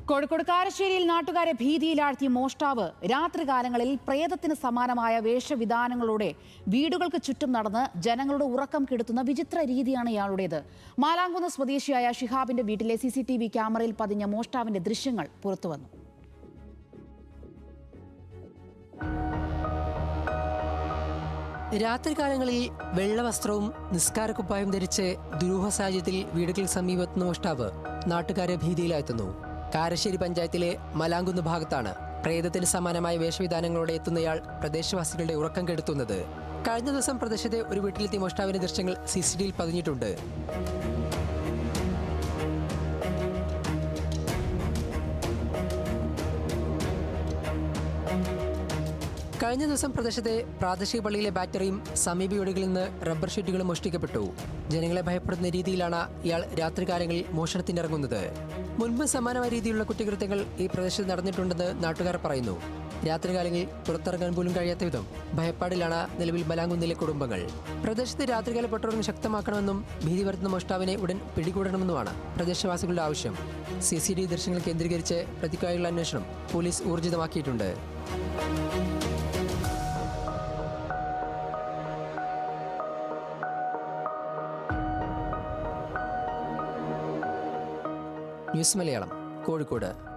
കോഴിക്കോട് കാരശ്ശേരിയിൽ നാട്ടുകാരെ ഭീതിയിലാഴ്ത്തിയ മോഷ്ടാവ് രാത്രികാലങ്ങളിൽ പ്രേതത്തിന് സമാനമായ വേഷവിധാനങ്ങളോടെ വീടുകൾക്ക് ചുറ്റും നടന്ന് ജനങ്ങളുടെ ഉറക്കം കെടുത്തുന്ന വിചിത്ര രീതിയാണ് ഇയാളുടേത്. മാലാങ്കുന്ന് സ്വദേശിയായ ഷിഹാബിന്റെ വീട്ടിലെ CCTV ക്യാമറയിൽ പതിഞ്ഞ മോഷ്ടാവിന്റെ ദൃശ്യങ്ങൾ പുറത്തുവന്നു. രാത്രികാലങ്ങളിൽ വെള്ളവസ്ത്രവും നിസ്കാരക്കുപ്പായം ധരിച്ച് ദുരൂഹ സാഹചര്യത്തിൽ വീടുകൾക്ക് സമീപത്തുന്ന മോഷ്ടാവ് നാട്ടുകാരെ ഭീതിയിലാഴ്ത്തുന്നു. കാരശ്ശേരി പഞ്ചായത്തിലെ മലാങ്കുന്ന് ഭാഗത്താണ് പ്രേതത്തിന് സമാനമായ വേഷവിധാനങ്ങളോടെ എത്തുന്നയാൾ പ്രദേശവാസികളുടെ ഉറക്കം കെടുത്തുന്നത്. കഴിഞ്ഞ ദിവസം പ്രദേശത്തെ ഒരു വീട്ടിലെത്തിയ മോഷ്ടാവിന്റെ ദൃശ്യങ്ങൾ CCTVയിൽ പതിഞ്ഞിട്ടുണ്ട്. കഴിഞ്ഞ ദിവസം പ്രദേശത്തെ പ്രാദേശിക പള്ളിയിലെ ബാറ്ററിയും സമീപ വീടുകളിൽ നിന്ന് റബ്ബർ ഷീറ്റുകളും മോഷ്ടിക്കപ്പെട്ടു. ജനങ്ങളെ ഭയപ്പെടുന്ന രീതിയിലാണ് ഇയാൾ രാത്രികാലങ്ങളിൽ മോഷണത്തിനിറങ്ങുന്നത്. മുൻപ് സമാനമായ രീതിയിലുള്ള കുറ്റകൃത്യങ്ങൾ ഈ പ്രദേശത്ത് നടന്നിട്ടുണ്ടെന്ന് നാട്ടുകാർ പറയുന്നു. രാത്രികാലങ്ങളിൽ പുറത്തിറങ്ങാൻ പോലും കഴിയാത്ത വിധം ഭയപ്പാടിലാണ് നിലവിൽ മലാങ്കുന്നിലെ കുടുംബങ്ങൾ. പ്രദേശത്ത് രാത്രികാല പെട്രോളിംഗ് ശക്തമാക്കണമെന്നും ഭീതി വരുത്തുന്ന മോഷ്ടാവിനെ ഉടൻ പിടികൂടണമെന്നുമാണ് പ്രദേശവാസികളുടെ ആവശ്യം. CCTV ദൃശ്യങ്ങൾ കേന്ദ്രീകരിച്ച് പ്രതിക്കായുള്ള അന്വേഷണം പോലീസ് ഊർജിതമാക്കിയിട്ടുണ്ട്. ന്യൂസ് മലയാളം, കോഴിക്കോട്.